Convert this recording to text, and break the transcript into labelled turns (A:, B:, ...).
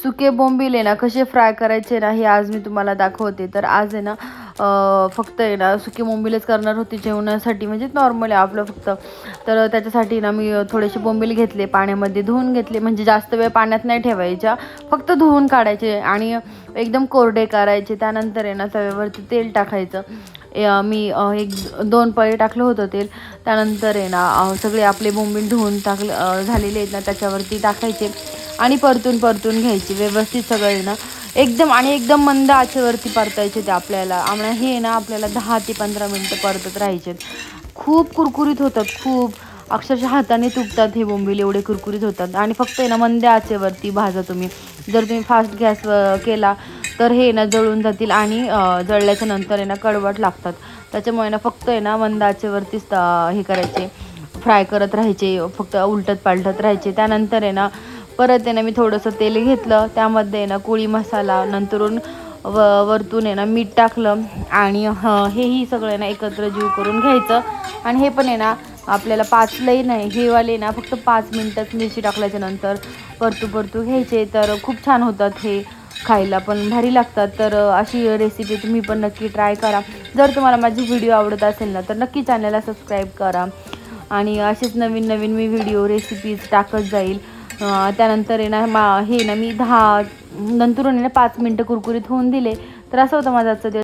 A: सुके बोंबील आहे ना कसे फ्राय करायचे ना हे आज मी तुम्हाला दाखवते. तर आज आहे ना फक्त आहे ना सुके बोंबीलच करणार होते जेवणासाठी, म्हणजे नॉर्मल आहे आपलं फक्त. तर त्याच्यासाठी ना मी थोडेसे बोंबील घेतले, पाण्यामध्ये धुवून घेतले, म्हणजे जास्त वेळ पाण्यात नाही ठेवायच्या, फक्त धुवून काढायचे आणि एकदम कोरडे करायचे. त्यानंतर आहे ना तव्यावरती तेल टाकायचं. मी एक 2 पळी टाकलं होतं तेल. त्यानंतर आहे ना सगळे आपले बोंबील धुवून झालेले आहेत ना त्याच्यावरती टाकायचे आणि परतून परतून घ्यायचे व्यवस्थित सगळे ना, एकदम मंद आचेवरती परतायचे ते आपल्याला. आणि हे ना आपल्याला 10 ते 15 मिनटं परतत राहायचे. खूप कुरकुरीत होतात, खूप अक्षरशः हाताने तुटतात हे बोंबील, एवढे कुरकुरीत होतात. आणि फक्त आहे ना मंद आचेवरती भाजा तुम्ही. जर तुम्ही फास्ट गॅस केला तर हे ना जळून जातील आणि जळल्याच्या नंतर आहे ना कडवट लागतात. त्याच्यामुळे ना फक्त आहे ना मंद आचेवरतीच हे करायचे, फ्राय करत राहायचे, फक्त उलटत पालटत राहायचे. त्यानंतर आहे ना परत आहे ना मी थोडंसं तेल घेतलं, त्यामध्ये आहे ना कोळी मसाला, नंतरून वरतून आहे ना मीठ टाकलं आणि हेही सगळं ना एकत्र जीव करून घ्यायचं. आणि हे पण आहे ना आपल्याला 5 लई नाही, हे वाले ना फक्त 5 मिनटच मिरची टाकल्याच्या नंतर परतू घ्यायचे. तर खूप छान होतात हे, खायला पण भारी लागतात. तर अशी रेसिपी तुम्ही पण नक्की ट्राय करा. जर तुम्हाला माझी व्हिडिओ आवडत असेल ना तर नक्की चॅनलला सबस्क्राईब करा आणि असेच नवीन नवीन मी व्हिडिओ रेसिपीज टाकत जाईल. त्यानंतर आहे ना हे ना मी 10 नंतरून आहे ना 5 मिनटं कुरकुरीत होऊन दिले. तर असं होतं माझा आजचा दिवस.